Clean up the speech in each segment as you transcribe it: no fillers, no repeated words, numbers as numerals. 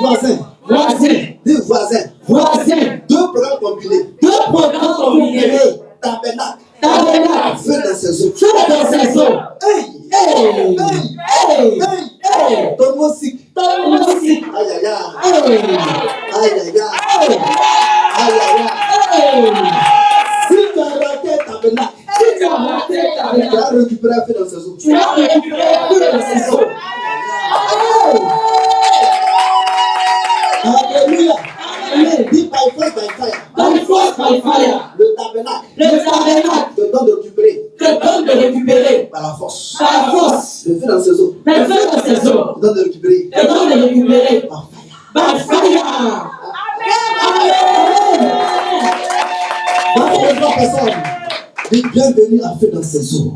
voisin. Dis voisin. Deux programmes combinés. Tabernacle. Feu dans ses eaux. Ton mot sick. Aïe aïe aïe. Si tu as raté tabernacle, tu as récupéré un feu dans ses eaux. Alléluia. Dis by force by fire. Le tabernacle te donne de récupérer par la force. Le feu dans ses eaux te donne de récupérer par fire. Dis bienvenue à feu dans ses eaux.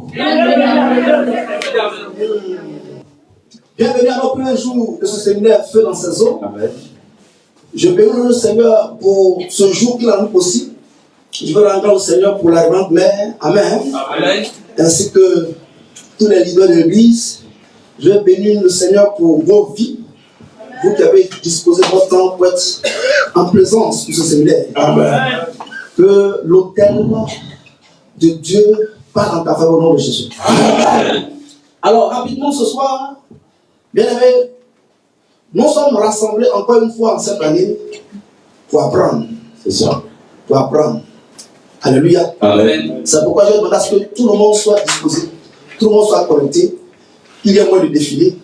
Bienvenue à notre premier jour de ce séminaire Feu dans ses eaux. Amen. Je bénis le Seigneur pour ce jour qu'il a rendu possible. Je veux rendre au Seigneur pour la grande mère. Amen. Amen. Ainsi que tous les leaders de l'église. Je veux bénir le Seigneur pour vos vies. Vous qui avez disposé de votre temps pour être en présence de ce séminaire. Amen. Que l'autel de Dieu parle en ta faveur au nom de Jésus. Amen. Alors, rapidement ce soir, bien aimé, nous sommes rassemblés encore une fois en cette année pour apprendre. C'est ça. Pour apprendre. Alléluia. Amen. C'est pourquoi je demande à ce que tout le monde soit disposé, tout le monde soit connecté, qu'il y ait moins de défilés,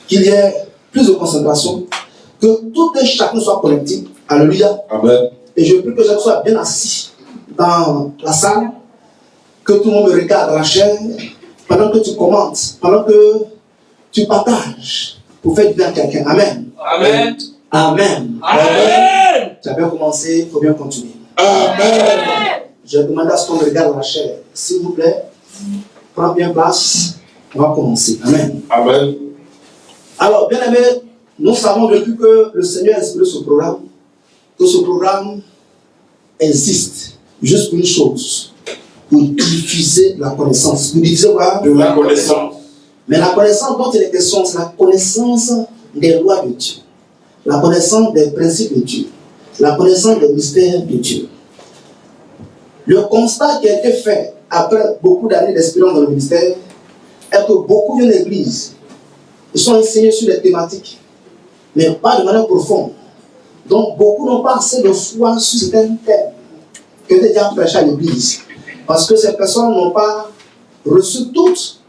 qu'il y ait plus de concentration, que tout et chacun soit connecté. Alléluia. Amen. Et je prie que chacun soit bien assis dans la salle, que tout le monde me regarde dans la chaîne, pendant que tu commentes, pendant que tu partages, pour faire du bien à quelqu'un. Amen. Amen. Amen. Amen. Tu as bien commencé, il faut bien continuer. Amen. Je demande à ce qu'on me regarde dans la chair. S'il vous plaît, prends bien place. On va commencer. Amen. Amen. Alors, bien aimé, nous savons depuis que le Seigneur a inspiré ce programme, que ce programme existe juste pour une chose, pour diffuser la connaissance. Pour diffuser quoi? De la connaissance. Mais la connaissance dont il est question, c'est la connaissance des lois de Dieu, la connaissance des principes de Dieu, la connaissance des mystères de Dieu. Le constat qui a été fait après beaucoup d'années d'expérience dans le ministère est que beaucoup viennent l'église, ils sont enseignés sur les thématiques, mais pas de manière profonde. Donc beaucoup n'ont pas assez de foi sur certains thèmes que j'ai déjà prêché à l'église, parce que ces personnes n'ont pas reçu toutes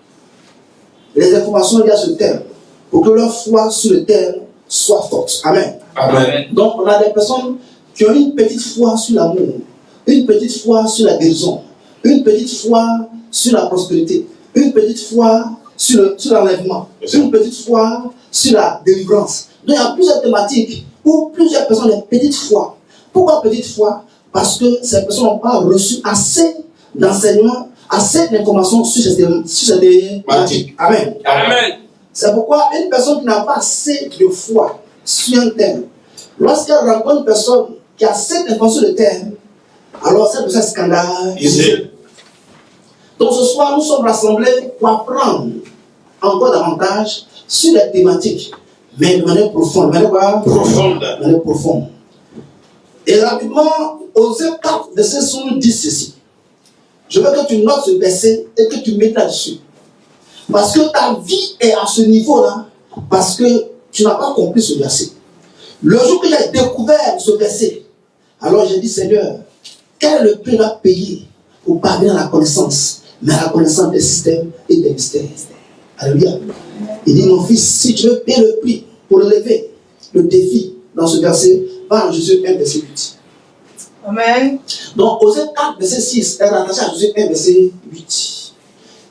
les informations liées à ce thème, pour que leur foi sur le thème soit forte. Amen. Amen. Donc on a des personnes qui ont une petite foi sur l'amour, une petite foi sur la guérison, une petite foi sur la prospérité, une petite foi sur l'enlèvement, une petite foi sur la délivrance. Donc il y a plusieurs thématiques où plusieurs personnes ont une petite foi. Pourquoi petite foi? Parce que ces personnes n'ont pas reçu assez d'enseignements, assez d'informations sur ces thématiques. Amen. Amen. C'est pourquoi une personne qui n'a pas assez de foi sur un thème, lorsqu'elle rencontre une personne qui a assez d'informations sur le thème, alors cette personne est scandaleuse. Donc ce soir, nous sommes rassemblés pour apprendre encore davantage sur les thématiques, mais de manière profonde. De manière quoi? Profonde. De manière profonde. Et rapidement, Osée 4, verset 1 nous dit ceci. Je veux que tu notes ce verset et que tu mettes là-dessus. Parce que ta vie est à ce niveau-là, parce que tu n'as pas compris ce verset. Le jour que j'ai découvert ce verset, alors j'ai dit, Seigneur, quel est le prix à payer pour parvenir à la connaissance, mais à la connaissance des systèmes et des mystères? Alléluia. Il dit, mon fils, si tu veux payer le prix pour relever le défi dans ce verset, va en Jésus 1, verset 8. Amen. Donc, Osée 4, verset 6 est rattaché à Jésus 1, verset 8.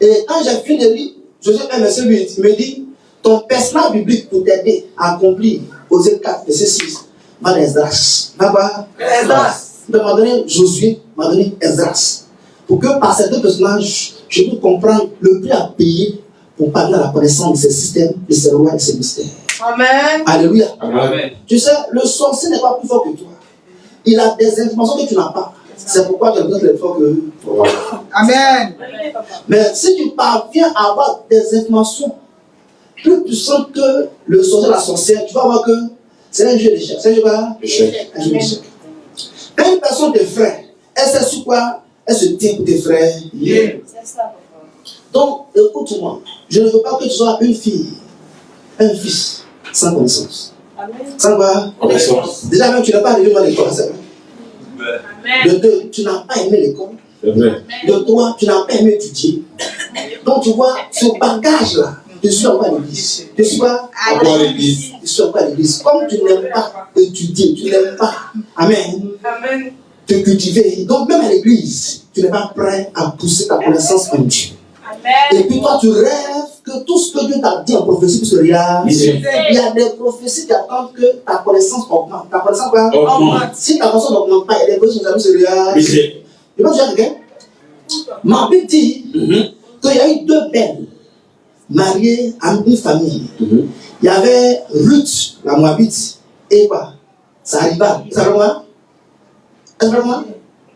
Et quand j'ai fini de lire Jésus 1, verset 8, il me dit, ton personnage biblique pour t'aider à accomplir Osée 4, verset 6, va dans Esdras. Va Esdras. Donc, m'a donné Josué, m'a donné Esdras. Pour que par ces deux personnages, je puisse comprendre le prix à payer pour parler à la connaissance de ces systèmes, de ces lois et de ces mystères. Amen. Alléluia. Amen. Tu sais, le sorcier n'est pas plus fort que toi. Il a des informations que tu n'as pas. C'est pourquoi tu as besoin de l'effort que eux. Amen. Mais si tu parviens à avoir des informations plus puissantes que le sorcier et la sorcière, tu vas voir que C'est un jeu d'échec. C'est un jeu quoi? Un jeu d'échec. Quand une personne te freine, elle sait sur quoi? Elle se tient pour tes frères. Yeah. Donc, écoute-moi. Je ne veux pas que tu sois une fille, un fils, sans connaissance. Amen. Sans quoi? Connaissance. Déjà, même tu n'as pas arrivé à l'école, c'est vrai. De deux, tu n'as pas aimé l'école. De trois, tu n'as pas aimé étudier. Donc, tu vois, ce bagage-là, je suis encore à l'église. Je suis pas encore à l'église. Je suis encore à l'église. Comme tu n'aimes pas étudier, tu n'aimes pas, amen, te cultiver. Donc, même à l'église, tu n'es pas prêt à pousser ta connaissance en Dieu. Et puis toi, tu rêves que tout ce que Dieu t'a dit en prophétie puisse se réaliser. Il y a des prophéties qui attendent que ta connaissance augmente. Ta connaissance quoi? Augmente. Si ta connaissance n'augmente pas, il y a des prophéties qui vont se réaliser. Je vais te dire quelqu'un. Ma Bible dit qu'il y a eu deux belles mariées à une famille. Il y avait Ruth, la Moabite, et quoi? Ça arriva. Ça s'appelle quoi? Ça s'appelle quoi?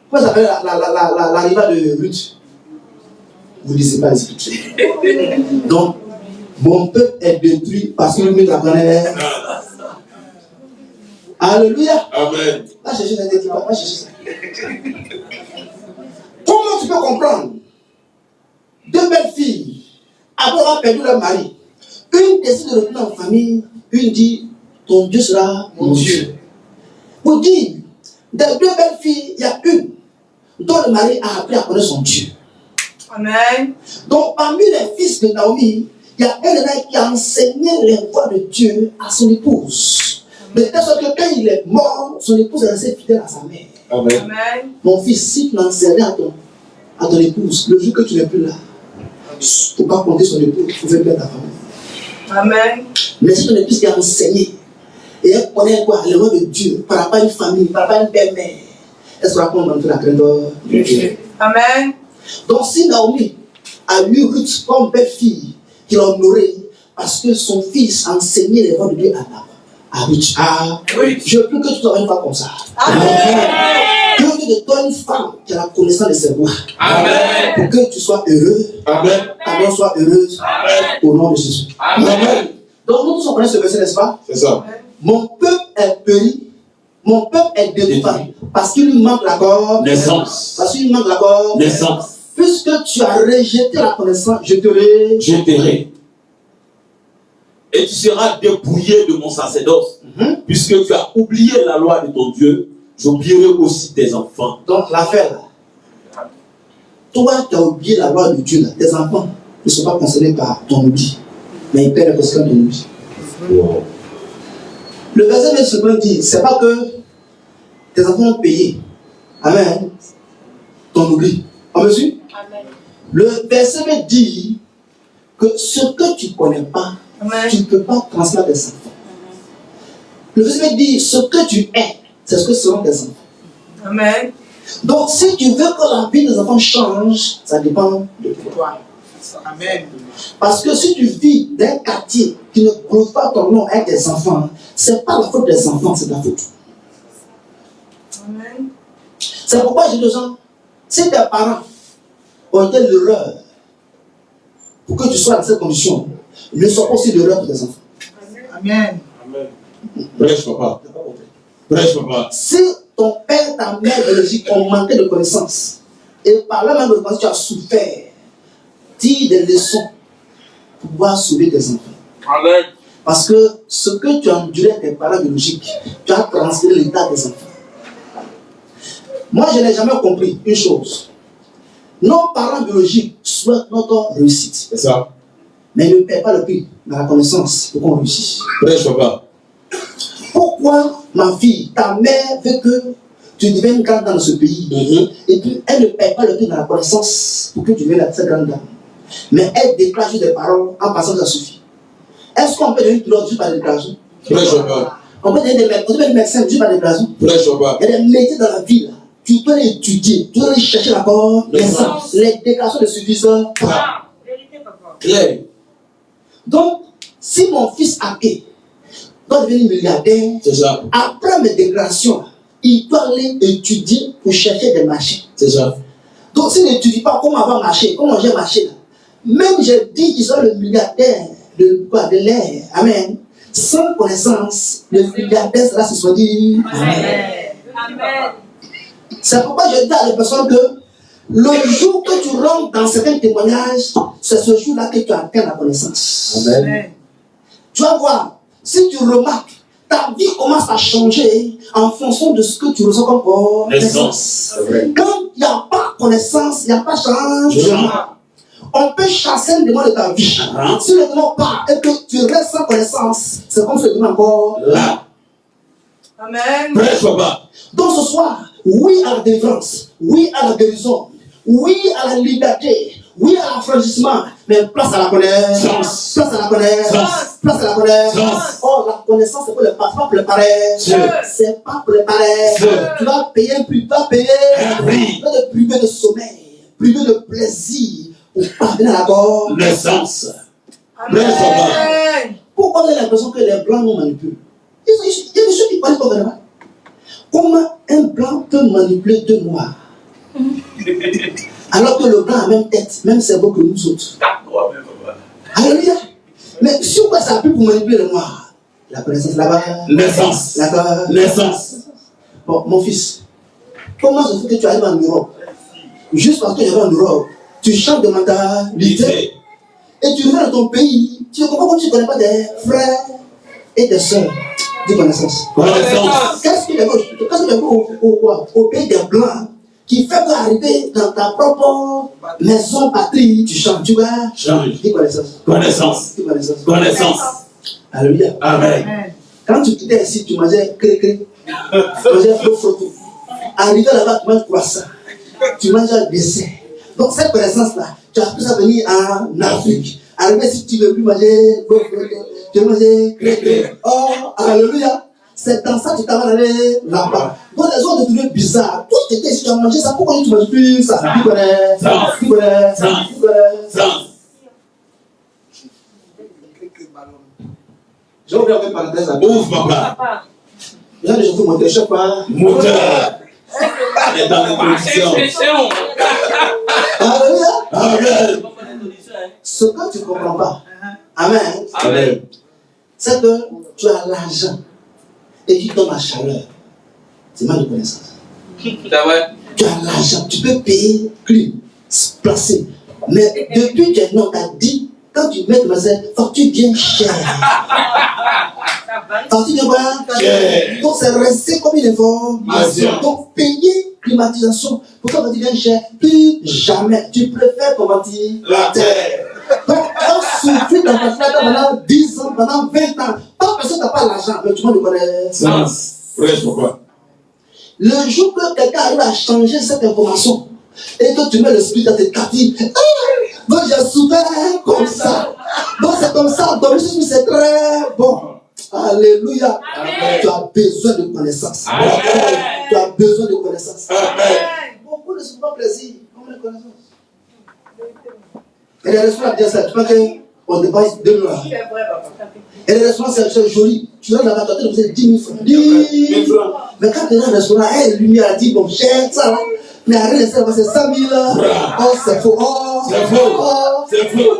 Pourquoi ça s'appelle la riva de Ruth? Vous ne lisez pas les Écritures. Donc, mon peuple est détruit parce que le mec la connaît. Alléluia. Amen. Va chercher cette équipe. Va chercher ça. Comment tu peux comprendre? Deux belles filles, après avoir perdu leur mari, une décide de retourner en famille, une dit, ton Dieu sera mon Dieu. Pour dire, des deux belles filles, il y a une dont le mari a appris à connaître son Dieu. Amen. Donc, parmi les fils de Naomi, il y a un qui a enseigné les voies de Dieu à son épouse. De telle sorte que quand il est mort, son épouse est restée fidèle à sa mère. Amen. Amen. Mon fils, si tu n'enseignais à ton épouse, le jour que tu n'es plus là, il ne faut pas compter son épouse, il faut faire bien ta famille. Amen. Mais si ton épouse qui a enseigné, et elle connaît quoi? Les voies de Dieu, par rapport à une famille, par rapport à une belle-mère, elle sera comme la crainte de Dieu. Amen. Donc, si Naomi a eu Ruth comme belle fille, qu'il a honorée, parce que son fils a enseigné les voies de Dieu à Ruth. Oui. Je veux que tu sois une femme comme ça. Amen. Que Dieu te donne une femme qui a la connaissance de ses voies. Amen. Pour que tu sois heureux. Amen. Ta mère soit heureuse. Amen. Au nom de Jésus. Amen. Donc, nous tous on connaît ce verset, n'est-ce pas? C'est ça. Mon peuple est péri. Mon peuple est détruit parce qu'il lui manque la connaissance. Parce qu'il lui manque la connaissance. Puisque tu as rejeté la connaissance, je t'aurai. Et tu seras dépouillé de mon sacerdoce. Puisque tu as oublié la loi de ton Dieu, j'oublierai aussi tes enfants. Donc l'affaire là, toi qui as oublié la loi de Dieu, là, tes enfants ne sont pas concernés par ton oubli, mais ils paient les conséquences de ton oubli. Wow. Le verset 9 dit, c'est pas que tes enfants ont payé. Amen. Ton oubli. En mesure? Amen. Le verset 9 dit que ce que tu ne connais pas, amen, tu ne peux pas transmettre tes enfants. Le verset 9 dit, ce que tu es, c'est ce que seront tes enfants. Amen. Donc, si tu veux que la vie des enfants change, ça dépend de toi. Amen. Parce que si tu vis d'un quartier qui ne prouve pas ton nom avec tes enfants, ce n'est pas la faute des enfants, c'est ta faute. Amen. C'est pourquoi j'ai des gens, si tes parents ont été l'erreur pour que tu sois dans cette condition, ne sois pas aussi l'erreur pour tes enfants. Amen. Amen. Prêche, papa. Prêche, papa. Si ton père, ta mère biologique ont manqué de connaissances, et par là même de connaissances, tu as souffert, tire des leçons pour pouvoir sauver tes enfants. Amen. Parce que ce que tu as enduré avec tes parents biologiques, tu as transféré l'état des enfants. Moi, je n'ai jamais compris une chose. Nos parents biologiques souhaitent notre réussite. C'est ça. Mais ils ne paient pas le prix dans la connaissance pour qu'on réussisse. Prêche, papa. Pourquoi, ma fille, ta mère veut que tu deviennes grande dans ce pays, et puis elle ne paie pas le prix dans la connaissance pour que tu deviennes cette grande dame. Mais elle déclare juste des paroles en passant que ça suffit. Est-ce qu'on peut devenir pilote juste par des déclarations? Prêche, papa. On peut devenir médecin juste par des déclarations? Prêche, papa. Il y a des métiers dans la vie là. Tu dois les étudier, tu dois les chercher d'abord. Les déclarations ne suffisent pas. Claire. Donc, si mon fils Aké doit devenir milliardaire, c'est ça, après mes déclarations, il doit aller étudier pour chercher des marchés. C'est ça. Donc, s'il n'étudie pas comment avoir marché, comment j'ai marché là, même j'ai dit qu'ils sont le milliardaire de l'air. Amen. Sans connaissance, le milliardaire sera se dit. Amen. C'est pourquoi je dis à les personnes que le jour que tu rentres dans certains témoignages, c'est ce jour-là que tu atteins la connaissance. Amen. Tu vas voir, si tu remarques, ta vie commence à changer en fonction de ce que tu ressens comme connaissance. Quand il n'y a pas connaissance, il n'y a pas changement. On peut chasser le démon de ta vie. Si le démon part et que tu restes sans connaissance, c'est comme si le démon est encore là. Amen. Donc ce soir, oui à la délivrance, oui à la guérison, oui à la liberté, oui à l'affranchissement, mais place à la connaissance. Place à la connaissance. Place à la connaissance. Oh, la connaissance, c'est pour le pas pour le paresse. C'est pas pour le paresse. Tu vas payer un prix, tu vas payer. Tu vas te priver de sommeil, priver de plaisir pour parvenir à la connaissance. Pourquoi vous avez l'impression que les blancs nous manipulent? Il y a des choses qui parlent pas vraiment. Comment un blanc peut manipuler deux noirs? Alors que le blanc a même tête, même cerveau que nous autres. Alléluia. Mais si on ça plus pour manipuler le noir, la connaissance là-bas. Naissance. Naissance. Bon, mon fils, comment se fait que tu arrives en Europe? Juste parce que tu es en Europe, tu changes de mentalité et tu reviens dans ton pays. Tu ne comprends pas que tu ne connais pas des frères et des soeurs de connaissance. Qu'est-ce qu'il y a au pays des blancs qui fait qu'arriver dans ta propre maison, patrie, tu changes, tu vas changer. Connaissance. Alléluia. Amen. Quand tu quittais ici, tu mangeais cré-cré, tu mangeais flot-flot. Arrivé là-bas, tu manges croissant, tu manges un dessert. Donc cette connaissance-là, tu as pu ça venir en Afrique. Arrivé si tu ne veux plus manger tu veux manger cré-cré. Oh, alléluia. C'est dans ça que tu t'as allé là-bas. Donc les gens te trouvaient bizarre. Toi, tu étais ici, tu as mangé ça. Pourquoi tu ne manges plus ça? Tu connais. J'ai ouvert une parenthèse à ouvre, papa. Là, je vous montre, je sais pas. Moteur. Elle est dans l'introduction. Alléluia. Amen. Ce que tu ne comprends pas, amen, Amen. c'est que tu as l'argent et qui donne la chaleur. C'est mal de connaissance. Tu as l'argent, tu peux payer, placer. Mais depuis que non, tu as dit, quand tu mets dans cette facture bien chère. Facture bien cher. Donc c'est resté comme une information. Donc payer climatisation, pourquoi facture bien cher? Plus jamais. Tu préfères convertir la terre. Donc, on souffre dans ta fête pendant 10 ans, pendant 20 ans. Pas parce que tu n'as pas l'argent, mais tu m'en connais. Le jour que quelqu'un arrive à changer cette information et que tu mets l'esprit dans tes captifs, donc j'ai souffert comme ça. Donc c'est comme ça, donc c'est très bon. Alléluia. Amen. Tu as besoin de connaissance. Amen. Tu as besoin de connaissance. Amen. Beaucoup ne sont pas plaisir comme les connaissances. Et les restaurants bien ça, tu penses qu'on dépasse 2 dollars. Et les restaurants c'est joli. Tu vas là-bas, tu as 10 000 francs. 10 000 francs. Mais quand tu es dans le restaurant, la lumière a dit, bon, cher, ça là. Mais arrête, c'est 100 000. Oh, c'est faux. Oh, c'est faux. C'est faux.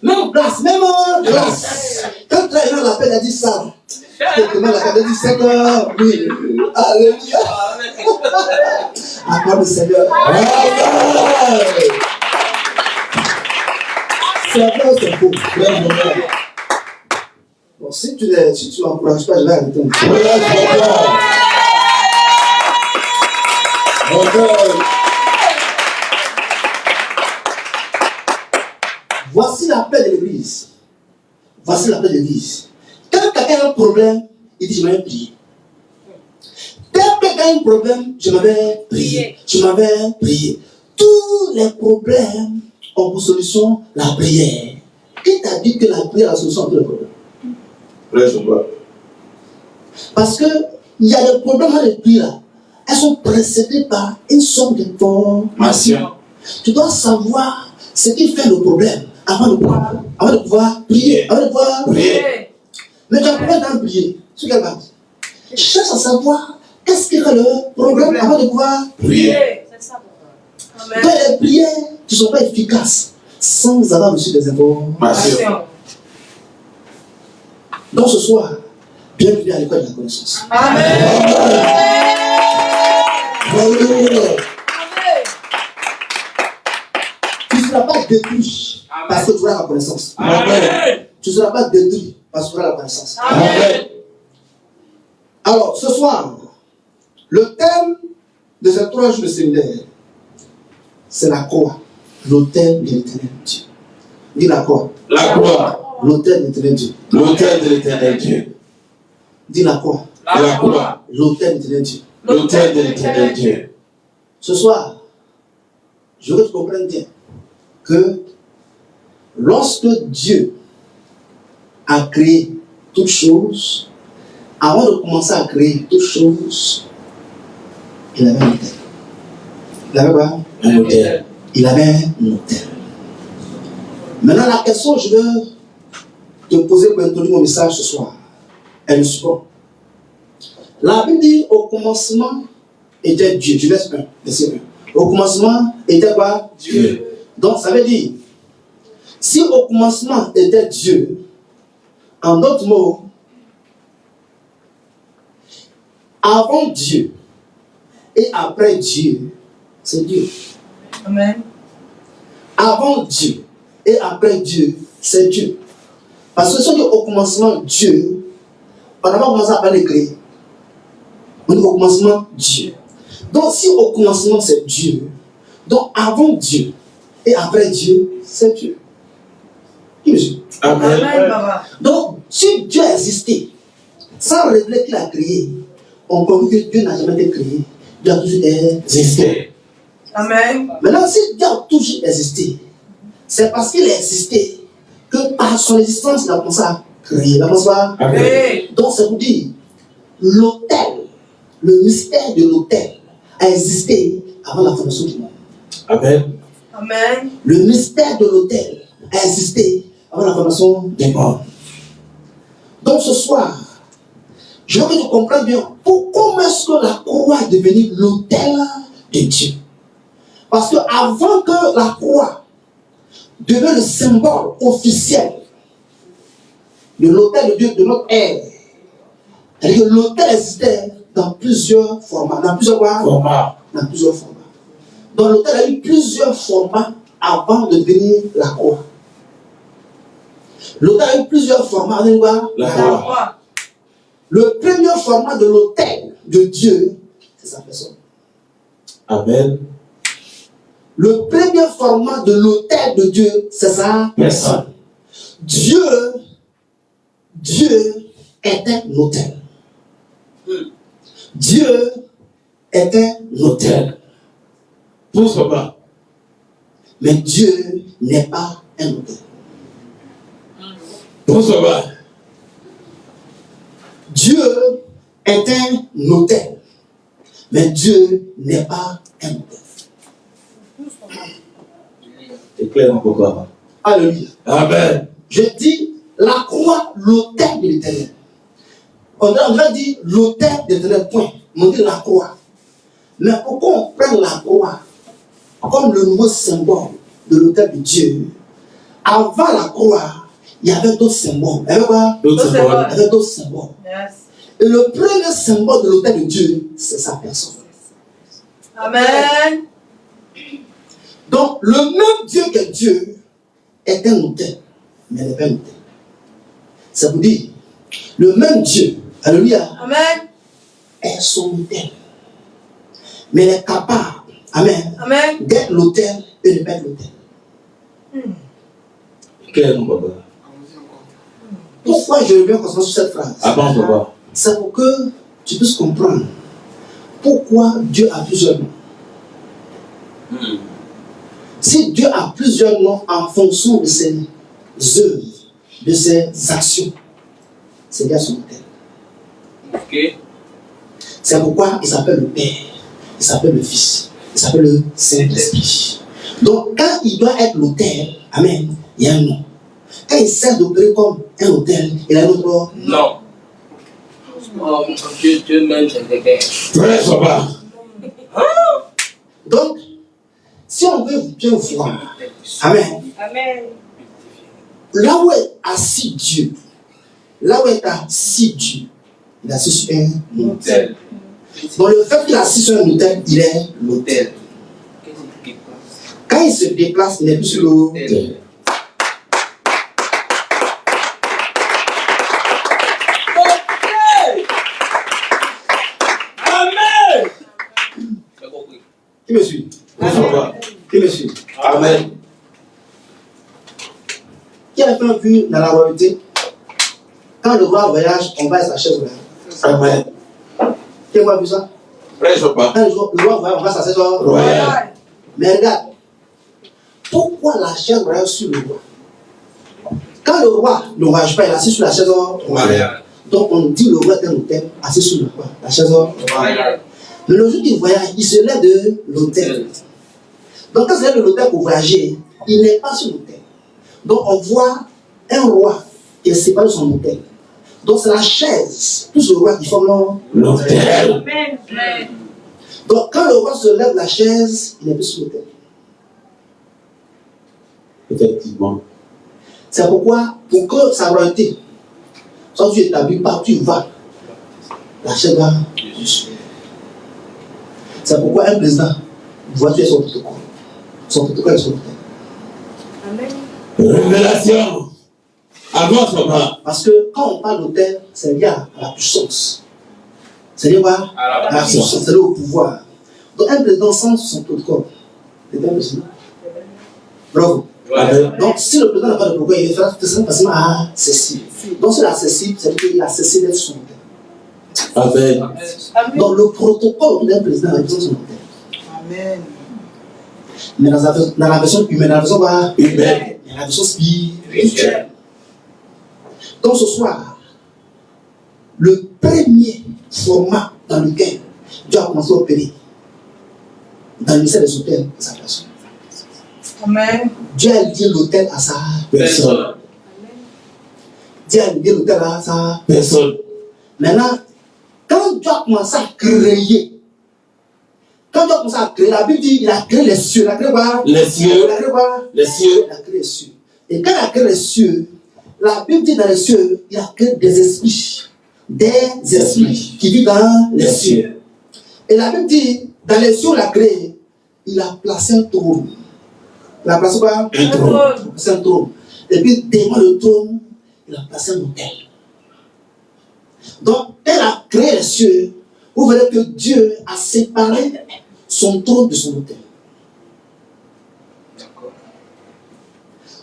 Même place, même place. Quand tu as l'appel, elle a dit ça. Tu demandes la carte, elle dit 5 heures. Oui. Alléluia. Accorde le Seigneur. C'est vrai, c'est faux. Bon, si tu n'encourages pas, je vais arrêter. Voici l'appel de l'église. Voici l'appel de l'église. Quand quelqu'un a un problème, il dit je m'avais prié. Quand quelqu'un a un problème, je m'avais prié. Je m'avais prié. Tous les problèmes ont pour solution la prière. Qui t'a dit que la prière est la solution à tous les problèmes? Parce que il y a des problèmes à l'église là. Elles sont précédées par une somme d'informations. Tu dois savoir ce qui fait le problème avant de pouvoir prier. Mais tu as problème d'en prier. Sur quelle base? Cherche à savoir qu'est-ce qui fait le problème avant de pouvoir prier. Donc les prières ne sont pas efficaces sans avoir reçu des informations. Donc ce soir, bienvenue à l'école de la connaissance. Amen. Tu ne seras pas détruit parce que tu auras la connaissance. Amen. Tu ne seras pas détruit parce que tu auras la connaissance. Amen. Alors, ce soir, le thème de ces 3 jours de séminaire, c'est la croix, l'autel de l'éternel Dieu. Dis la croix. La croix. L'autel de l'éternel Dieu. L'autel de l'éternel Dieu. Dis la croix. La croix. L'autel de l'éternel Dieu. L'autel de l'éternel Dieu. Ce soir, je veux que tu comprennes bien que lorsque Dieu a créé toutes choses, avant de commencer à créer toutes choses, il avait un autel. Il avait quoi? Un autel. Il avait un autel. Maintenant, la question que je veux te poser pour introduire mon message ce soir est le suivant. La Bible dit au commencement était Dieu. Genèse 1, verset 1. Au commencement était quoi? Dieu. Donc, ça veut dire, si au commencement était Dieu, en d'autres mots, avant Dieu et après Dieu, c'est Dieu. Amen. Avant Dieu et après Dieu, c'est Dieu. Parce que si on dit au commencement Dieu, on n'a pas commencé à parler créer. On dit au commencement Dieu. Donc si au commencement c'est Dieu, donc avant Dieu et après Dieu, c'est Dieu. Qui me suit? Amen. Amen, Baba. Donc si Dieu a existé, sans révéler qu'il a créé, on comprend que Dieu n'a jamais été créé. Dieu a toujours existé. Amen. Maintenant, si Dieu a toujours existé, c'est parce qu'il a existé que par son existence, il a commencé à créer. Il a commencé à Amen. Donc, ça vous dit, l'autel, le mystère de l'autel a existé avant la fondation du monde. Amen. Amen. Le mystère de l'autel a existé avant la fondation du monde. Donc, ce soir, je veux que tu comprennes bien pourquoi est-ce que la croix est devenue l'autel de Dieu. Parce que avant que la croix devienne le symbole officiel de l'autel de Dieu, de notre ère, c'est-à-dire que l'autel existait dans plusieurs formats. Dans plusieurs formats. Dans plusieurs formats. Donc l'autel a eu plusieurs formats avant de devenir la croix. L'autel a eu plusieurs formats avant de devenir La La croix. croix. Le premier format de l'autel de Dieu, c'est sa personne. Amen. Le premier format de l'autel de Dieu, c'est sa Personne. Dieu est un autel. Dieu est un autel. Pousse papa. Mais Dieu n'est pas un autel. Pousse papa. Dieu est un autel. Mais Dieu n'est pas un autel. C'est clair, mon papa. Alléluia. Amen. Je dis la croix, l'autel de l'éternel. On a dit l'autel de l'éternel, point. On dit la croix. Mais pourquoi on prend la croix comme le nouveau symbole de l'autel de Dieu? Avant la croix, il y avait d'autres symboles. Il y avait quoi? D'autres D'autres symboles. Il y avait d'autres symboles. Yes. Et le premier symbole de l'autel de Dieu, c'est sa personne. Amen. Donc, le même Dieu que Dieu est un autel, mais n'est pas un autel. Ça vous dit, le même Dieu, alléluia, Amen. est son autel. Mais il est capable, amen, Amen. d'être l'autel et de pas être l'autel. C'est clair, mon papa. Pourquoi je reviens constamment sur cette phrase? Avance, papa. C'est pour que tu puisses comprendre pourquoi Dieu a plusieurs noms. Si Dieu a plusieurs noms en fonction de ses œuvres, de ses actions, c'est bien son autel. Ok. C'est pourquoi il s'appelle le Père, il s'appelle le Fils, il s'appelle le Saint-Esprit. Donc quand il doit être l'autel, amen, il y a un nom. Quand il sert d'opérer comme un autel, il a un autre nom. Non. Dieu même c'est quelqu'un. Frère, papa. Donc, si on veut bien voir, amen, Amen. là où est assis Dieu, là où est assis Dieu, il est assis sur un autel. Donc le fait qu'il est assis sur un autel, il est l'autel. Quand il se déplace, il n'est plus sur l'autel. Amen. Qui me suit? Qui me suit? Amen. Qui a fait vu dans la royauté? Quand le roi voyage, on va à sa chaise royale. Amen. Qui a vu ça? Prêche pas. Quand le roi voyage, on va à sa chaise royale. Mais regarde, pourquoi la chaise royale sur le roi? Quand le roi ne voyage pas, il est assis sur la chaise royale. Donc on dit le roi est un hôtel assis sur le roi, la chaise royale. Mais le jour qu'il voyage, il se lève de l'hôtel. Donc quand il se lève de l'hôtel pour voyager, il n'est pas sur l'hôtel. Donc on voit un roi qui est séparé de son hôtel. Donc c'est la chaise, plus le roi qui forme l'hôtel. Donc quand le roi se lève de la chaise, il n'est plus sur l'hôtel. Effectivement. C'est pourquoi, pour que sa royauté soit établie partout où il va, la chaise va. C'est pourquoi un président doit tuer son protocole. Son protocole est son hôtel. Révélation. Avance, papa. Parce que quand on parle d'hôtel, c'est lié à la puissance. C'est lié quoi? À la puissance, c'est lié au pouvoir. Donc un président sans son protocole, c'est un président. Bravo. Amen. Donc si le président n'a pas de protocole, il est facilement accessible. Donc s'il est accessible, c'est-à-dire qu'il est accessible d'être son hôtel. Amen. Donc le protocole d'un président a besoin de son hôtel. Amen. Mais dans la version humaine, dans la version quoi? Humaine. Il y a la version spirituelle. Donc ce soir, le premier format dans lequel Dieu a commencé à opérer dans le ministère des hôtels, c'est sa personne. Amen. Dieu a lié l'hôtel à sa Personne. Dieu a lié l'hôtel à sa Personne. Maintenant, quand Dieu a commencé à créer, la Bible dit qu'il a créé les cieux. Il a créé quoi? Les cieux. Il a créé quoi? Les cieux. Il a créé les cieux. Et quand il a créé les cieux, la Bible dit dans les cieux, il a créé des esprits. Des esprits qui vivent dans les cieux. Et la Bible dit, dans les cieux, il a créé, il a placé un trône. Il a placé quoi? Un trône. Il a placé un trône. Et puis, devant le trône, il a placé un autel. Donc, elle a créé les cieux. Vous verrez que Dieu a séparé son trône de son autel.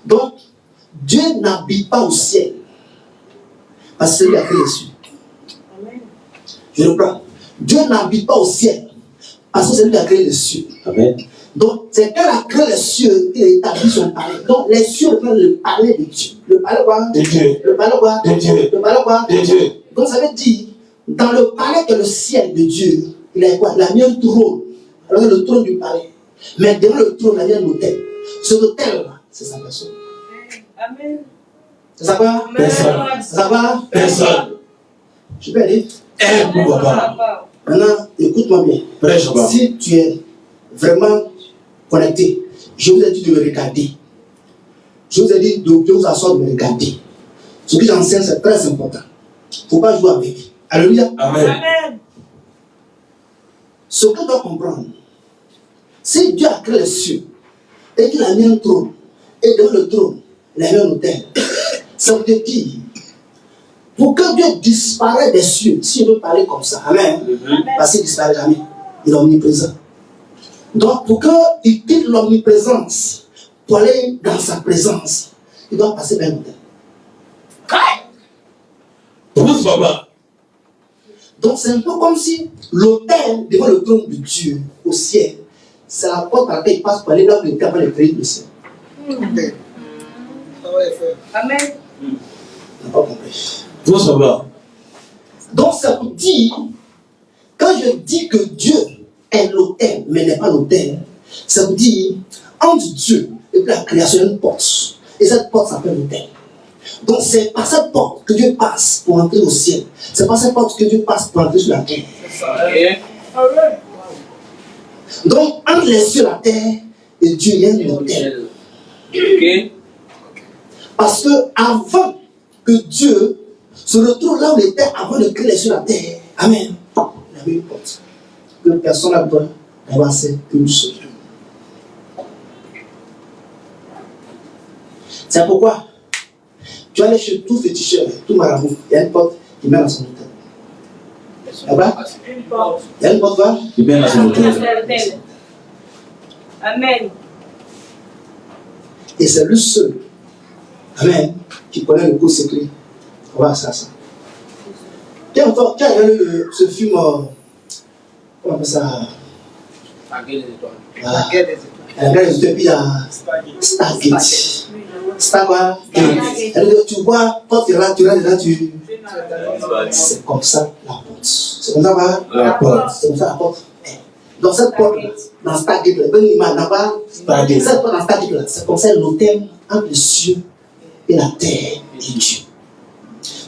Donc, Dieu n'habite pas au ciel. Parce que c'est lui qui a créé les cieux. Je reprends. Dieu n'habite pas au ciel. Parce que c'est lui qui a créé les cieux. Amen. Donc, c'est quand il a créé les cieux qu'il a établi son palais. Donc, les cieux reprennent le palais de Dieu. Le palais quoi? De Dieu. Le palais quoi? De Dieu. Le palais quoi? De Dieu. Donc, ça veut dire, dans le palais que le ciel de Dieu, il a quoi? Il a mis un trône. Alors, le trône du palais. Mais devant le trône, il a mis un autel. Ce autel-là, c'est sa personne. Amen. C'est ça quoi? Personne. C'est ça quoi? Personne. Je peux aller? Papa. Maintenant, écoute-moi bien. Prêche pas. Si tu es vraiment connecté, je vous ai dit de me regarder. Je vous ai dit de vous asseoir, de me regarder. Ce que j'enseigne, c'est très important. Il ne faut pas jouer avec. Alléluia. Amen. Ce que tu dois comprendre, si Dieu a créé les cieux et qu'il a mis un trône, et devant le trône, il a mis un autel, ça veut dire pour que Dieu disparaisse des cieux, si on veut parler comme ça, amen, parce qu'il ne disparaît jamais, il est omniprésent. Donc, pour qu'il quitte l'omniprésence, pour aller dans sa présence, il doit passer par un autel. Pousse, papa. Donc, c'est un peu comme si l'autel devant le trône de Dieu au ciel, c'est la porte par laquelle il passe pour aller là où il était avant de créer le ciel. Amen. On n'a pas compris. Pousse, papa. Donc, ça vous dit, quand je dis que Dieu est l'autel, mais n'est pas l'autel, ça vous dit, entre Dieu et la création, il y a une porte. Et cette porte s'appelle l'autel. Donc, c'est par cette porte que Dieu passe pour entrer au ciel. C'est par cette porte que Dieu passe pour entrer sur la terre. Donc, entre les cieux et la terre, et Dieu, il y a un autel. Parce que avant que Dieu se retrouve là où il était avant de créer les cieux et la terre. Amen. Il avait une porte que personne n'a besoin d'avancer qu'une seule. C'est pourquoi tu vas aller chez tout féticheur, tout marabout, il y a une porte qui mène à son hôtel. Là-bas, il y a une porte qui mène à son hôtel. Amen. Et c'est lui seul, amen, qui connaît le code secret. On va à ça. Tu as regardé ce film, comment on appelle ça? La guerre des étoiles. La guerre des étoiles, puis il y a Stargate. Star quoi? Tu vois, quand tu es là, c'est comme ça la porte. C'est comme ça la porte. C'est comme ça la porte. Dans cette porte-là, dans Stargate, cette porte dans Stargate, c'est comme ça l'hôtel entre les cieux et la terre et Dieu.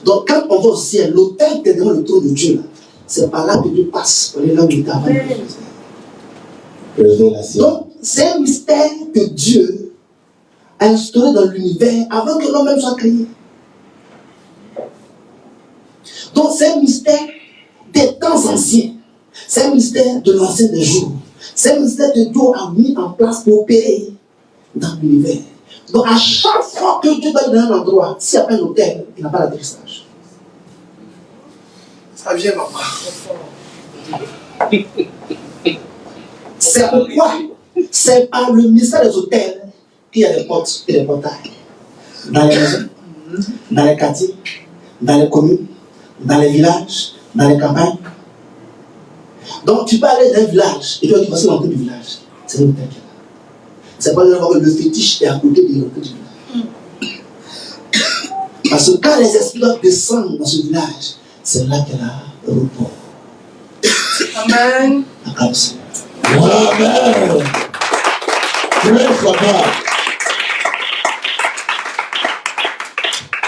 Donc quand on va au ciel, l'hôtel qui est devant le trône de Dieu, c'est par là que Dieu passe pour aller là où il est avant. Donc c'est un mystère que Dieu a instauré dans l'univers avant que l'homme même soit créé. Donc c'est un mystère des temps anciens. C'est un mystère de l'ancien des jours. C'est un mystère que Dieu a mis en place pour opérer dans l'univers. Donc à chaque fois que Dieu donne un endroit, s'il n'y a pas un hôtel, il n'a pas l'atterrissage. Ça vient maman. C'est pourquoi c'est par le mystère des hôtels qu'il y a des portes et des portails. Dans les maisons, dans les quartiers, dans les communes, dans les villages, dans les campagnes. Donc tu peux aller dans un village et tu vas dire voici l'entrée du village. C'est un hôtel qui est là. C'est pas que le fétiche est à côté de l'entrée du village. Parce que quand les esprits descendent dans ce village, c'est là qu'il y a le repos. Amen. Acclame ça. Amen. Très fort.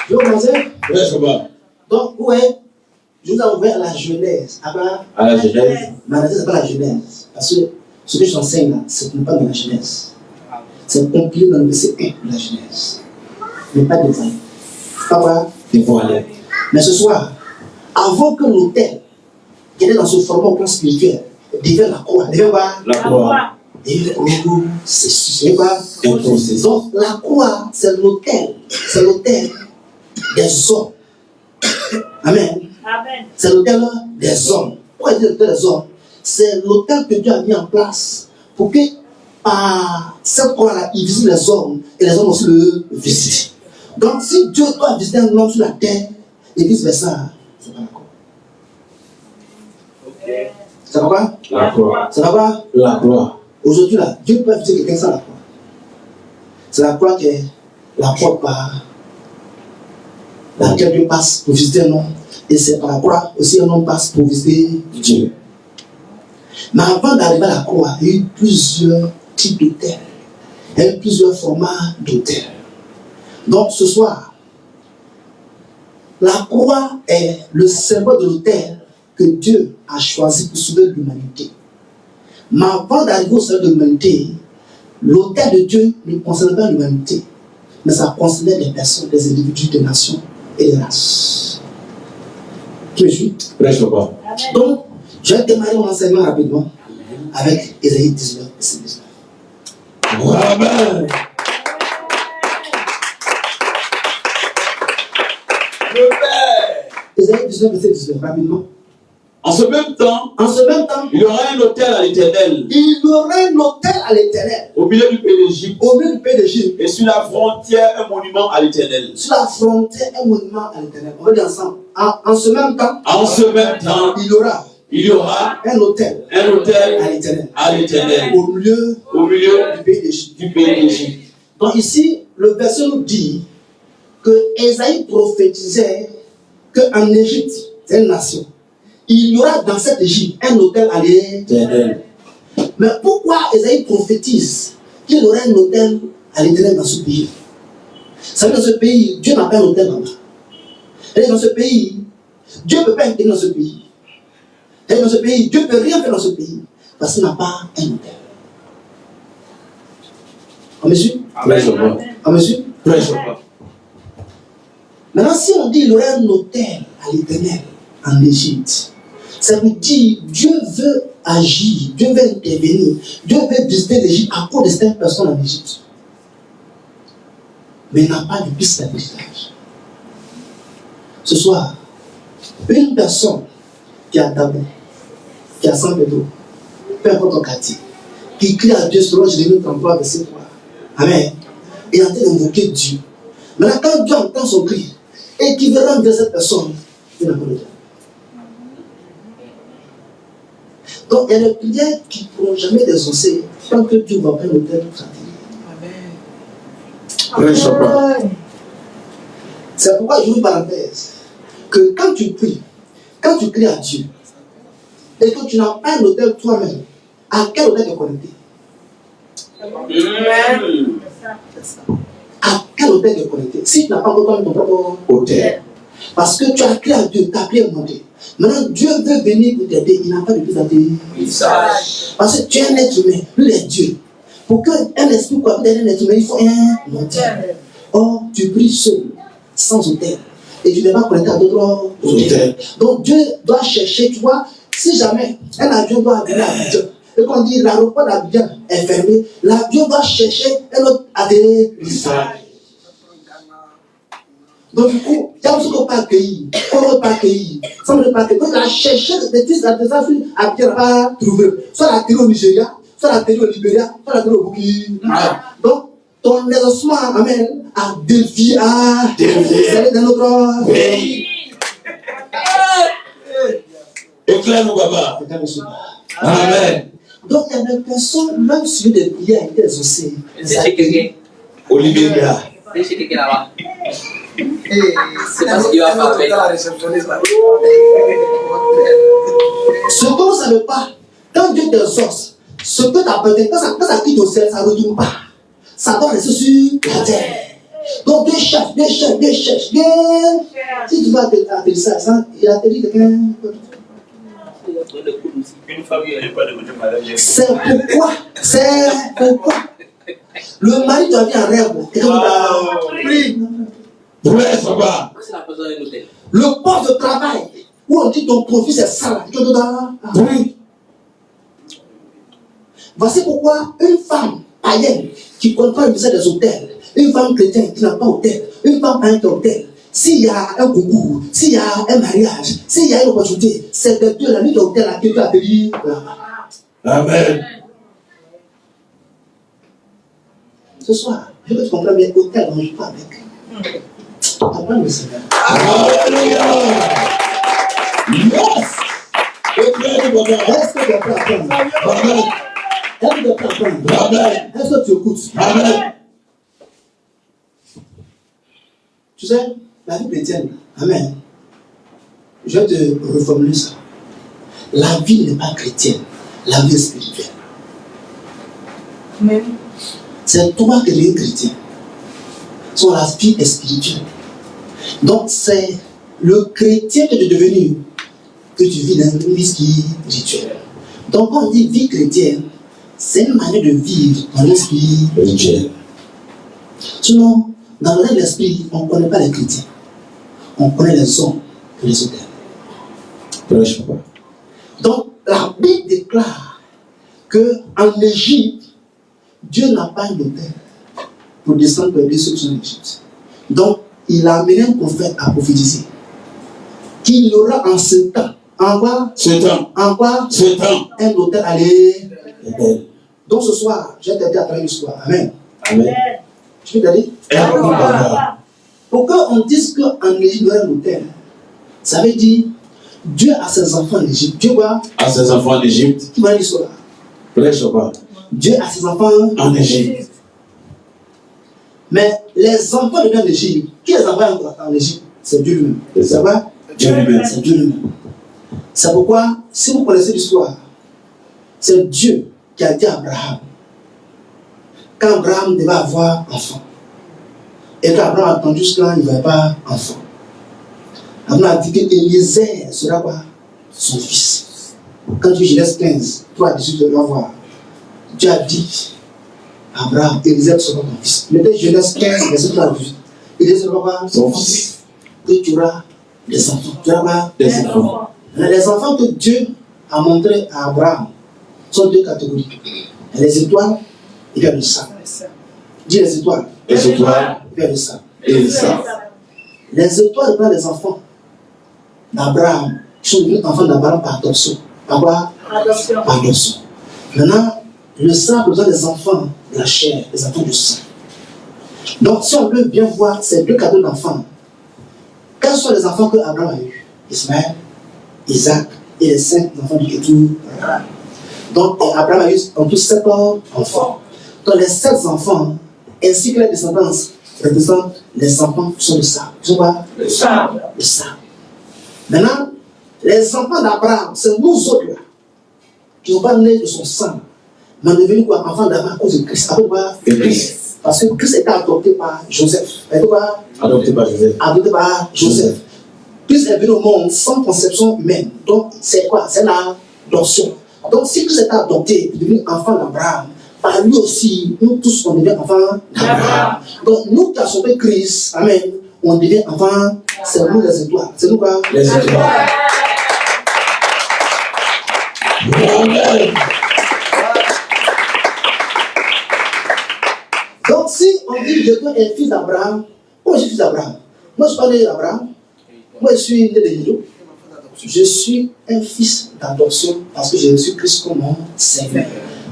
Je vais commencer. Très fort. Donc, ouais, je vous ai ouvert la Genèse. À la Genèse. Mais la Genèse, c'est pas la Genèse. Parce que ce que je t'enseigne là, c'est pas dans la Genèse. C'est compilé dans le verset 1 de la Genèse. Mais pas dévoilé. Pas dévoilé. Mais ce soir, avant que l'autel qui était dans ce format au plan spirituel devienne la croix, devienne quoi? La croix. C'est quoi? Donc la croix, c'est l'autel des hommes. Amen. Amen. C'est l'autel des hommes. Pourquoi il dit l'autel des hommes? C'est l'autel que Dieu a mis en place pour que par cette croix-là, il visite les hommes et les hommes aussi le visitent. Donc si Dieu doit visiter un homme sur la terre et vice-versa, c'est pas la croix. Ça va quoi? La croix. Ça va quoi? La croix. Aujourd'hui, là, Dieu peut visiter quelqu'un sans la croix. C'est la croix qui est la porte par laquelle Dieu passe pour visiter un homme. Et c'est par la croix aussi un homme passe pour visiter Dieu. Mais avant d'arriver à la croix, il y a eu plusieurs types d'autels. Il y a eu plusieurs formats d'autels. Donc ce soir, la croix est le symbole de l'autel que Dieu a choisi pour sauver l'humanité. Mais avant d'arriver au salut de l'humanité, l'autel de Dieu ne concernait pas l'humanité, mais ça concernait des personnes, des individus, des nations et des races. Tu me suis? Donc, je vais démarrer mon enseignement rapidement avec Ésaïe 19, verset 19. Amen. Ésaïe 19, verset 19, rapidement. En ce même temps, il y aura un autel à l'Éternel. Il y aura un autel à l'Éternel. Au milieu du pays d'Égypte. Au milieu du pays d'Égypte. Et sur la frontière, un monument à l'Éternel. Sur la frontière, un monument à l'Éternel. On va dire ensemble. En ce même temps. Il y aura un autel à l'Éternel. Au milieu du pays d'Égypte. Donc ici, le verset nous dit que Ésaïe prophétisait qu'en Égypte, c'est une nation, il y aura dans cette Égypte un autel à l'Éternel. Mais pourquoi Ésaïe prophétise qu'il y aurait un autel à l'Éternel dans ce pays? Ça veut dire que dans ce pays, Dieu n'a pas un autel là-bas. Et dans ce pays, Dieu ne peut pas intervenir dans ce pays. Et dans ce pays, Dieu ne peut rien faire dans ce pays parce qu'il n'a pas un autel. On me suit? On me suit? Maintenant, si on dit qu'il y aurait un hôtel à l'Éternel en Égypte, ça veut dire Dieu veut agir, Dieu veut intervenir, Dieu veut visiter l'Égypte à cause de certaines personnes en Égypte. Mais il n'a pas de piste d'héritage. Ce soir, une personne qui a Tabou, qui a San Pedro, peu importe ton quartier, qui crie à Dieu selon Jérémie 33, verset 3. Amen. Et est en train d'invoquer Dieu. Maintenant, quand Dieu entend son cri et qu'il veut rendre cette personne, il n'a pas le temps. Donc, il y a des prières qui ne pourront jamais désosser tant que Dieu ne va pas le faire pour Amen. C'est pourquoi je vous parenthèse que quand tu pries, quand tu cries à Dieu, et que tu n'as pas un hôtel toi-même, à quel hôtel te connecter? À quel hôtel te connecter? Si tu n'as pas encore ton propre hôtel. Parce que tu as crié à Dieu, tu as prié à monter. Maintenant, Dieu veut venir pour t'aider. Il n'a pas de plus à t'aider. Parce que tu es un être humain, lui est Dieu. Pour qu'un esprit puisse être un être humain, il faut un hôtel. Or, tu pries seul, sans hôtel. Et tu n'es pas connecté à d'autres hôtels. Donc, Dieu doit chercher, tu vois, si jamais un avion doit arriver à Abidjan, et qu'on dit l'aéroport d'Abidjan est fermé, l'avion doit chercher un autre atterrissage. Donc, du coup, il y a aussi qu'on pas accueilli, qu'on ne pas accueilli, sans ne pas accueilli. Donc, il a cherché des tisses d'atterrissage, Abidjan n'a pas trouvé. Soit l'atterri au Nigeria, soit l'atterri au Libéria, soit l'atterri au Burkina. Donc, ton exaucement, amen, a dévié à dévier dans notre pays. Éclaire-nous, Baba. Amen. Donc, il y a des personnes, même si des prières étaient exaucées, Au Libéria. C'est pas ce qu'il va faire avec la réceptionniste. Ce que vous ne savez pas, quand Dieu t'exauce, ce que tu as peut-être, quand ça quitte au ciel, ça ne retourne pas. Ça doit rester sur la terre. Donc Dieu cherche, Dieu cherche, Dieu cherche, Dieu. Si tu vas atterrir ça, il atterrit quelqu'un. C'est pourquoi le mari doit venir en rêve. Et donc, le poste de travail où on dit ton profit c'est ça. Voici pourquoi une femme païenne qui ne connaît pas le ministère des hôtels, une femme chrétienne qui n'a pas d'hôtel, une femme qui n'a pas d'hôtel, s'il y a un concours, s'il y a un mariage, s'il y a une opportunité, c'est de Dieu la nuit d'hôtel à qui tu as payé là-bas. Amen. Ce soir, je veux que tu comprennes bien, hôtel, on ne joue pas avec. Apprends le Seigneur. Alléluia. Yes. Est-ce que tu as pu apprendre? Amen. Est-ce que tu as pu apprendre? Amen. Est-ce que tu écoutes? Amen. Tu sais, la vie chrétienne, amen. Je vais te reformuler ça. La vie n'est pas chrétienne, la vie est spirituelle. Amen. C'est toi qui es chrétien. Son la vie est spirituelle. Donc c'est le chrétien que tu es devenu que tu vis dans une vie spirituelle. Donc quand on dit vie chrétienne, c'est une manière de vivre dans l'esprit spirituel. Sinon, dans le l'esprit, on ne connaît pas les chrétiens. On connaît les hommes et les hôtels. Donc, la Bible déclare qu'en Égypte, Dieu n'a pas un hôtel pour descendre pour aider ceux qui sont en Égypte. Donc, il a amené un prophète à prophétiser qu'il y aura en ce temps, en quoi un hôtel à l'Éternel. Donc, ce soir, j'ai t'aider à travailler ce soir. Amen. Amen. Tu peux t'aider? Pourquoi on dit qu'en Égypte, il y aura un hôtel? Ça veut dire Dieu a ses enfants en Égypte. Dieu a ses enfants en Égypte. Qui va dire cela? Dieu a ses enfants en Égypte. Mais les enfants de Dieu en Égypte, qui les envoie en Égypte? C'est Dieu lui-même. Ça va? Dieu lui-même. C'est Dieu lui-même. C'est pourquoi, si vous connaissez l'histoire, c'est Dieu qui a dit à Abraham, quand Abraham devait avoir enfant, et qu'Abraham a attendu jusqu'à il ne avait pas enfant, Abraham a dit qu'Élisée sera quoi? Son fils. Quand tu Genèse 15, 3 à 18, tu vas voir. Dieu a dit à Abraham, Élisée sera ton fils. Mettez Genèse 15, verset 3 à 18. Élisée sera quoi? Son fils. que tu auras des enfants. Tu auras des enfants. Les enfants que Dieu a montrés à Abraham sont deux catégories. Les étoiles et bien le sang. Dis les étoiles. Les étoiles et bien le sang. et le sang. Les étoiles sont les enfants d'Abraham qui sont devenus enfants d'Abraham par adoption. Par quoi? Adoption. Par adoption. Maintenant, le sang a besoin des enfants de la chair, des enfants du sang. Donc, si on peut bien voir ces deux cadeaux d'enfants, quels sont les enfants que Abraham a eus? Ismaël, Isaac et les 5 enfants du Kétour. Donc, Abraham a eu en tout 7 enfants. Donc, les 7 enfants, ainsi que les descendants, représentent les enfants qui sont le sang. Tu vois? Le sang. Le sang. Maintenant, les enfants d'Abraham, c'est nous autres là, qui ne sont pas nés de son sang, mais on est devenus quoi? Enfants d'Abraham à cause de Christ. Après quoi? De Christ. Parce que Christ était adopté par Joseph. Adopté par Joseph. Adopté par Joseph. Christ est venu au monde sans conception humaine. Donc, c'est quoi? C'est l'adoption. Donc, si Christ est adopté, il devient enfant d'Abraham, par lui aussi, nous tous, on devient enfants d'Abraham. Donc, nous qui avons sauvé Christ, amen, on devient enfants, c'est nous les étoiles. C'est nous quoi? Les étoiles. Amen. Donc, si on dit que quelqu'un est fils d'Abraham, moi je suis fils d'Abraham. Moi je ne suis pas né d'Abraham. Moi je suis né de Nilo. Je suis un fils d'adoption parce que j'ai reçu Christ comme mon Seigneur.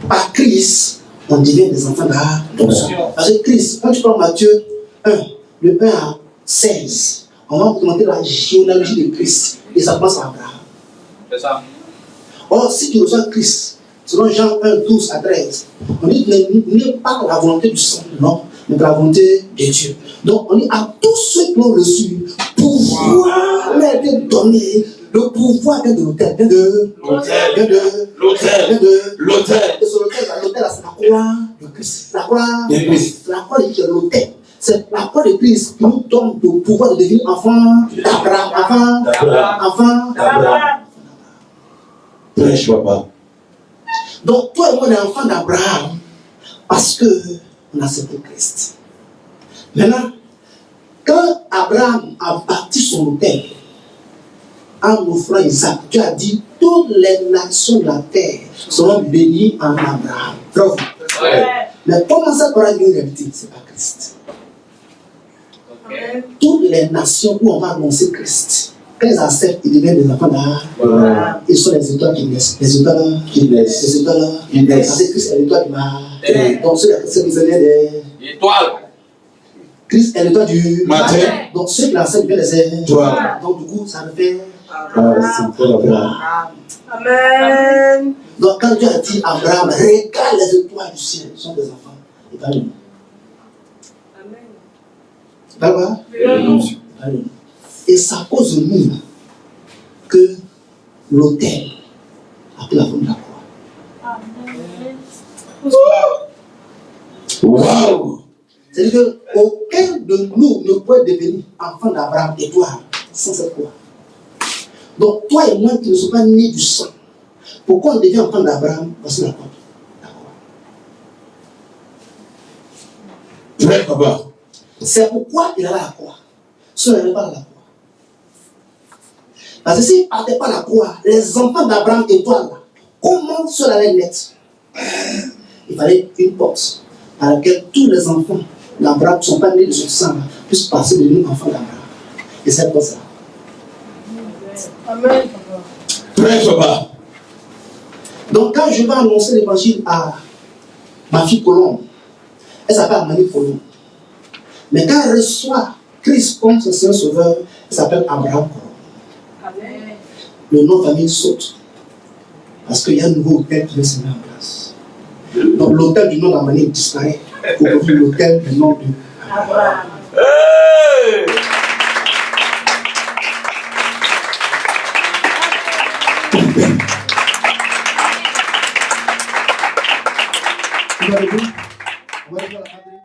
Par Christ, on devient des enfants d'adoption. Parce que Christ, quand tu prends Matthieu 1, le 1 à 16, on va vous demander la généalogie de Christ. Et ça passe à Abraham. C'est ça. Or, si tu reçois Christ, selon Jean 1, 12 à 13, on dit n'est pas la volonté du sang, non, mais la volonté de Dieu. Donc, on dit à tous ceux qui l'ont reçu, pouvoir leur être donné, le pouvoir vient de l'autel, vient de L'autel. Et sur l'autel, c'est la croix de Christ. La croix De Christ. La croix de l'autel. C'est la croix de Christ qui nous donne le pouvoir de devenir enfant d'Abraham. Enfant d'Abraham. Prêche, papa. Donc, toi et moi, on est enfant d'Abraham parce qu'on a accepté Christ. Maintenant, quand Abraham a bâti son autel en offrant Isaac, Dieu a dit toutes les nations de la terre seront bénies en Abraham. Bravo. Ouais. Mais comment ça pourra être une réalité? Ce n'est pas Christ. Ok. Toutes les nations où on va annoncer Christ, quand ils acceptent, ils deviennent des enfants d'Abraham. Ils sont les étoiles qui naissent. Les étoiles qui naissent. Les étoiles qui naissent. Parce que Christ est l'étoile du matin. Donc ceux qui venaient des... Étoile. Christ est l'étoile du Matin. Donc ceux qui l'acceptent deviennent des Étoiles. Donc du coup, ça me fait... C'est pour Abraham. Amen. Donc quand Dieu a dit à Abraham, regarde les étoiles du ciel, ce sont des enfants. Et pas nous. Amen. Pas quoi? Pas nous. Et c'est à cause de nous que l'autel a pris la forme de la croix. Waouh! C'est-à-dire qu'aucun de nous ne peut devenir enfant d'Abraham et toi sans cette croix. Donc toi et moi qui ne sommes pas nés du sang, pourquoi on devient enfant d'Abraham? Parce que la croix. Prêche, papa. C'est pourquoi il a la croix. Si on n'avait pas la croix. Parce que s'il ne partait pas la croix, les enfants d'Abraham et toi, là, comment cela allait naître? Il fallait une porte par laquelle tous les enfants d'Abraham ne sont pas nés de son sang, là, puissent passer de nous enfants d'Abraham. Et c'est pour ça. Amen. Prêche, papa. Donc quand je vais annoncer l'évangile à ma fille Colombe, elle s'appelle Amani Colombe. Mais quand elle reçoit Christ comme son Seigneur Sauveur, elle s'appelle Abraham Colombe. Amen. Le nom de famille saute. Parce qu'il y a un nouveau hôtel qui va se mettre en place. Donc l'hôtel du nom d'Amani disparaît. Pour ouvrir l'hôtel du nom de Abraham. Hey! On va le voir. On va le voir la patrie.